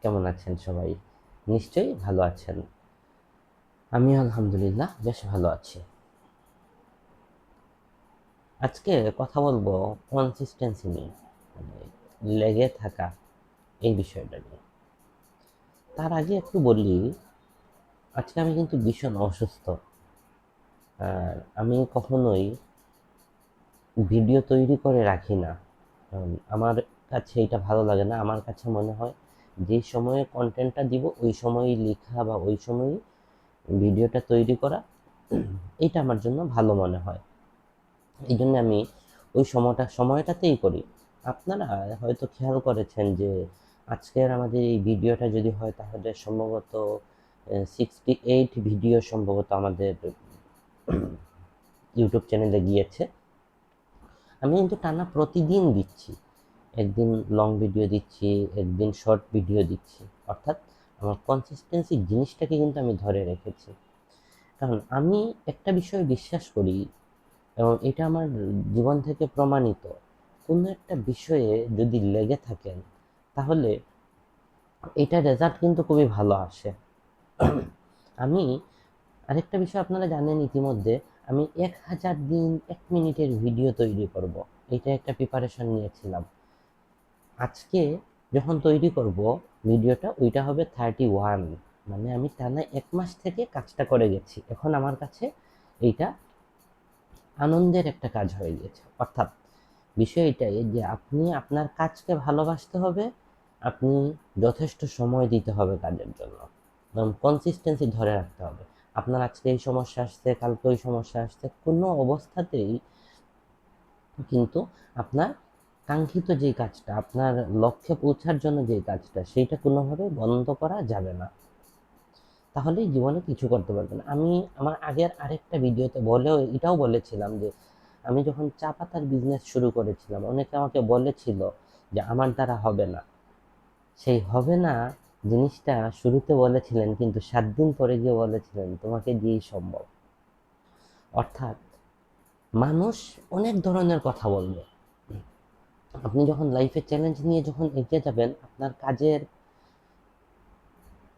কেমন আছেন সবাই? নিশ্চয়ই ভালো আছেন। আমি আলহামদুলিল্লাহ বেশ ভালো আছি। আজকে কথা বলবো কনসিস্টেন্সি নিয়ে, মানে লেগে থাকা এই বিষয়টা নিয়ে। তার আগে একটু বলি, আজকে আমি কিন্তু ভীষণ অসুস্থ। আর আমি কখনোই ভিডিও তৈরি করে রাখি না। আমার কাছে এটা ভালো লাগে না। আমার কাছে মনে হয় যে সময়ে কন্টেন্টটা দিব ওই সময়ই লেখা বা ওই সময়ই ভিডিওটা তৈরি করা, এটা আমার জন্য ভালো মনে হয়। এই জন্য আমি ওই সময়টাতেই করি। আপনারা হয়তো খেয়াল করেছেন যে আজকের আমাদের এই ভিডিওটা যদি হয় তাহলে সম্ভবত 68 ভিডিও সম্ভবত আমাদের ইউটিউব চ্যানেলে গিয়েছে। আমি কিন্তু টানা প্রতিদিন দিচ্ছি। একদিন লং ভিডিও দিচ্ছি, একদিন শর্ট ভিডিও দিচ্ছি। অর্থাৎ আমার কনসিস্টেন্সি জিনিসটাকে কিন্তু আমি ধরে রেখেছি। কারণ আমি একটা বিষয়ে বিশ্বাস করি এবং এটা আমার জীবন থেকে প্রমাণিত। কোনো একটা বিষয়ে যদি লেগে থাকেন তাহলে এটার রেজাল্ট কিন্তু খুবই ভালো আসে। আমি আরেকটা বিষয় আপনারা জানেন ইতিমধ্যে, আমি 1000 দিন 1 মিনিটের ভিডিও তৈরি করব, এটা একটা প্রিপারেশন নিয়েছিলাম। আজকে যখন তৈরি করব ভিডিওটা, ওইটা হবে 31। মানে আমি টানা 1 মাস থেকে কাজটা করে গেছি। এখন আমার কাছে এইটা আনন্দের একটা কাজ হয়ে গেছে। অর্থাৎ বিষয় এটাই যে আপনি আপনার কাজকে ভালোবাসতে হবে, আপনি যথেষ্ট সময় দিতে হবে কাজের জন্য এবং কনসিস্টেন্সি ধরে রাখতে হবে। আপনার আজকে এই সমস্যা আসছে, কালকে ওই সমস্যা আসছে, কোনো অবস্থাতেই কিন্তু আপনার কাঙ্ক্ষিত যেই কাজটা, আপনার লক্ষ্যে পৌঁছার জন্য যেই কাজটা, সেইটা কোনোভাবে বন্ধ করা যাবে না। তাহলেই জীবনে কিছু করতে পারবেন। আমি আমার আগের আরেকটা ভিডিওতে বলেও এটাও বলেছিলাম যে আমি যখন চা পাতার বিজনেস শুরু করেছিলাম, অনেকে আমাকে বলেছিল যে আমার দ্বারা হবে না। সেই হবে না জিনিসটা শুরুতে বলেছিলেন, কিন্তু 7 দিন পরে গিয়ে বলেছিলেন তোমাকে দিয়েই সম্ভব। অর্থাৎ মানুষ অনেক ধরনের কথা বলবে। আপনি যখন লাইফে চ্যালেঞ্জ নিয়ে যখন এগিয়ে যাবেন, আপনার কাজের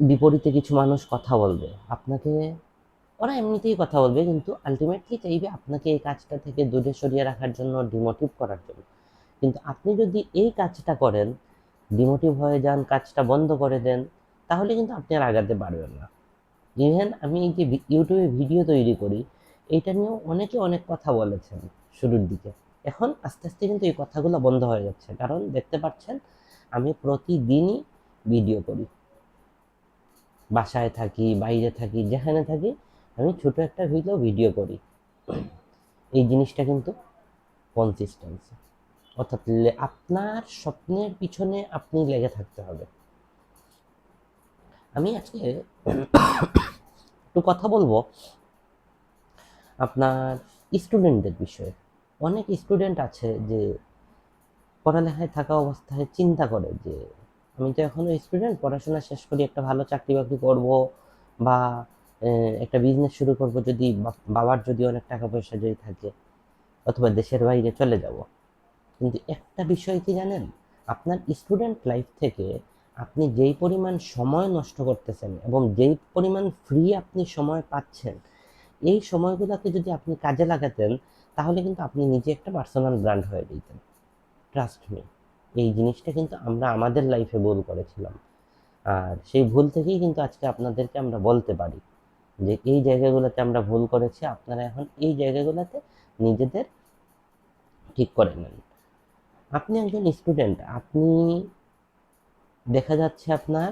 বিপরীতে কিছু মানুষ কথা বলবে আপনাকে। ওরা এমনিতেই কথা বলবে, কিন্তু আলটিমেটলি চাইবে আপনাকে এই কাজটা থেকে দূরে সরিয়ে রাখার জন্য, ডিমোটিভ করার জন্য। কিন্তু আপনি যদি এই কাজটা করেন, ডিমোটিভ হয়ে যান, কাজটা বন্ধ করে দেন, তাহলে কিন্তু আপনি আর আগাতে পারবেন না। ইভেন আমি এই যে ইউটিউবে ভিডিও তৈরি করি, এইটা নিয়েও অনেকে অনেক কথা বলেছেন শুরুর দিকে। এখন আস্তে আস্তে কিন্তু এই কথাগুলো বন্ধ হয়ে যাচ্ছে, কারণ দেখতে পাচ্ছেন আমি প্রতিদিনই ভিডিও করি। বাসায় থাকি, বাইরে থাকি, যেখানে থাকি আমি ছোট একটা হইলেও ভিডিও করি। এই জিনিসটা কিন্তু কনসিস্টেন্সি। অর্থাৎ আপনার স্বপ্নের পিছনে আপনি লেগে থাকতে হবে। আমি আজকে একটু কথা বলবো আপনার স্টুডেন্টদের বিষয়ে। অনেক স্টুডেন্ট আছে যে পড়ালেখায় থাকা অবস্থায় চিন্তা করে যে আমি তো এখনো স্টুডেন্ট, পড়াশোনা শেষ করি একটা ভালো চাকরি বাকরি করব বা একটা বিজনেস শুরু করব, যদি বাবার যদি অনেক টাকা পয়সা যদি থাকে, অথবা দেশের বাইরে চলে যাব। কিন্তু একটা বিষয় কি জানেন, আপনার স্টুডেন্ট লাইফ থেকে আপনি যেই পরিমাণ সময় নষ্ট করতেছেন এবং যেই পরিমাণ ফ্রি আপনি সময় পাচ্ছেন, এই সময়গুলোকে যদি আপনি কাজে লাগাতেন, তাহলে কিন্তু আপনি নিজে একটা পার্সোনাল ব্র্যান্ড হয়ে যেতেন। ট্রাস্ট মি, এই জিনিসটা কিন্তু আমরা আমাদের লাইফে ভুল করেছিলাম। আর সেই ভুল থেকেই কিন্তু আজকে আপনাদেরকে আমরা বলতে পারি যে এই জায়গাগুলোতে আমরা ভুল করেছি, আপনারা এখন এই জায়গাগুলোতে নিজেদের ঠিক করে নেন। আপনি একজন স্টুডেন্ট, আপনি দেখা যাচ্ছে আপনার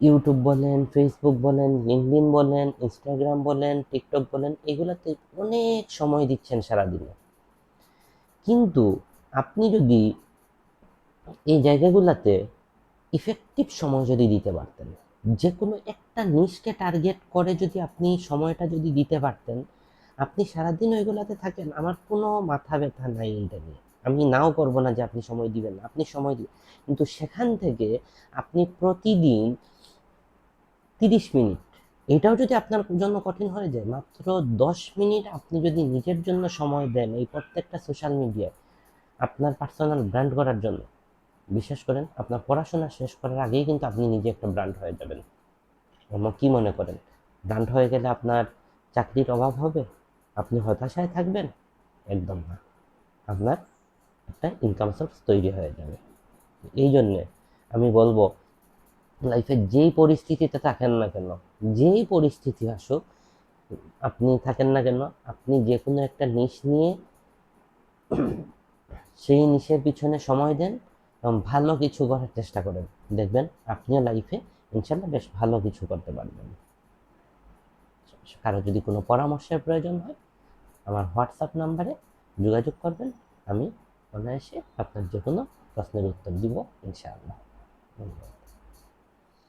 ইউটিউব বলেন, ফেসবুক বলেন, লিঙ্কডইন বলেন, ইনস্টাগ্রাম বলেন, টিকটক বলেন, এগুলোতে অনেক সময় দিচ্ছেন সারাদিনে। কিন্তু আপনি যদি এই জায়গাগুলোতে ইফেক্টিভ সময় যদি দিতে পারতেন, যে কোনো একটা নিশকে টার্গেট করে যদি আপনি সময়টা যদি দিতে পারতেন, আপনি সারাদিন ওইগুলোতে থাকেন, আমার কোনো মাথা ব্যথা নাই এইটা নিয়ে। আমি নাও করবো না যে আপনি সময় দিবেন না, আপনি সময় দিন। কিন্তু সেখান থেকে আপনি প্রতিদিন 30 মিনিট, এটাও যদি আপনার জন্য কঠিন হয়ে যায়, মাত্র 10 মিনিট আপনি যদি নিজের জন্য সময় দেন এই প্রত্যেকটা সোশ্যাল মিডিয়ায় আপনার পার্সোনাল ব্র্যান্ড করার জন্য, বিশ্বাস করেন, আপনার পড়াশোনা শেষ করার আগেই কিন্তু আপনি নিজে একটা ব্র্যান্ড হয়ে যাবেন। এবং কি মনে করেন, ব্র্যান্ড হয়ে গেলে আপনার চাকরির অভাব হবে, আপনি হতাশায় থাকবেন? একদম না। আপনার একটা ইনকাম সোর্স তৈরি হয়ে যাবে। এই জন্যে আমি বলবো, লাইফে যেই পরিস্থিতিতে থাকেন না কেন, যেই পরিস্থিতি আসুক আপনি থাকেন না কেন, আপনি যে কোনো একটা নিশ নিয়ে সেই নিশের পিছনে সময় দেন এবং ভালো কিছু করার চেষ্টা করেন। দেখবেন আপনিও লাইফে ইনশাল্লাহ বেশ ভালো কিছু করতে পারবেন। কারো যদি কোনো পরামর্শের প্রয়োজন হয়, আমার হোয়াটসঅ্যাপ নাম্বারে যোগাযোগ করবেন। আমি অনায়াসে আপনার যে কোনো প্রশ্নের উত্তর দিব ইনশাআল্লাহ। ধন্যবাদ।